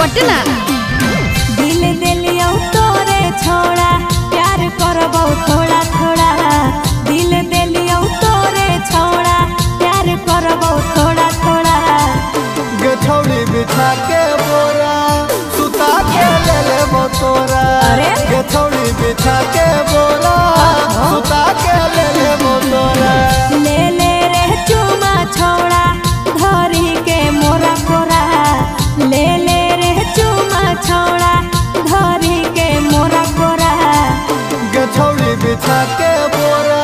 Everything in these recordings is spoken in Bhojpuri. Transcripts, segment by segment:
हटना दिल दिलियो तोरे छोड़ा प्यार करबो थोड़ा थोड़ा दिल दिलियो तोरे छोड़ा प्यार करबो थोड़ा थोड़ा गछौड़ी बिछा के बोरा सुता के ले लेबो तोरा गछौड़ी बिछा के बोरा सुता के ले लेबो तोरा ले ले रे चुमा छोड़ा धरी के मोरा कोरा ले ले रे चुमा छोड़ा धरी के मोरा कोरा गछौड़ी बिछा के बोरा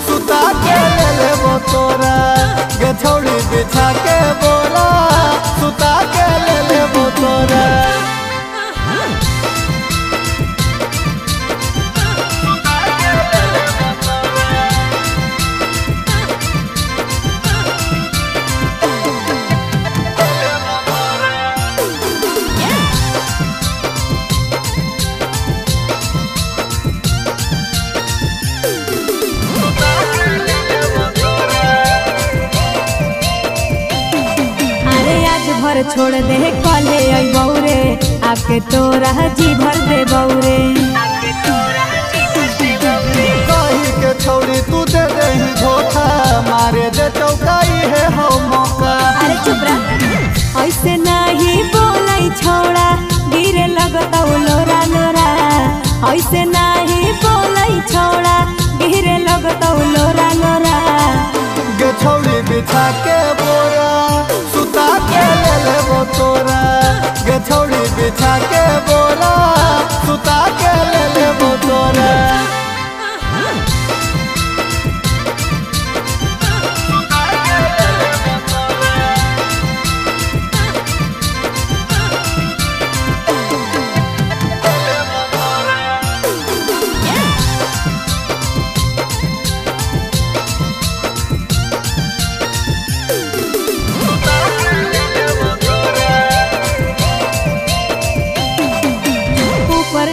सुता के ले लेबो तोरा गछौड़ी बिछा के बोरा सुता के ले लेबो तोरा भर छोड़ दे कले बौरे आके तोरा जी भर दे बौरे कही के छोड़ी तू दे दे धोखा मारे दे चौकाई है हो मौका अरे चुप रह ऐसे नहीं बोलाई छोड़ा गिरे लगता लोरा लोरा ऐसे नहीं बोलाई छोड़ा गिरे लगता लोरा लोरा गछौड़ी बिछा के बोरा सुता के ले लेबो तोरा गछौड़ी बिछा के बोरा सुता के ले लेबो तोरा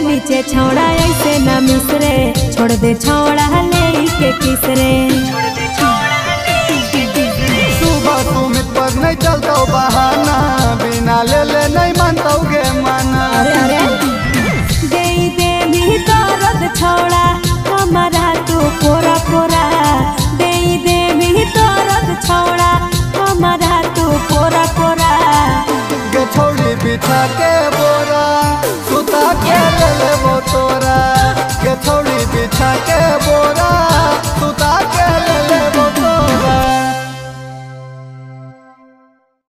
नीचे छोड़ा ऐसे न मिसरे छोड़ दे छोड़ा ले के किसरे सुबह सुमित पर नहीं चलता बहाना बिना ले ले नहीं मानता गे माना अरे दे भी दर्द छोड़ा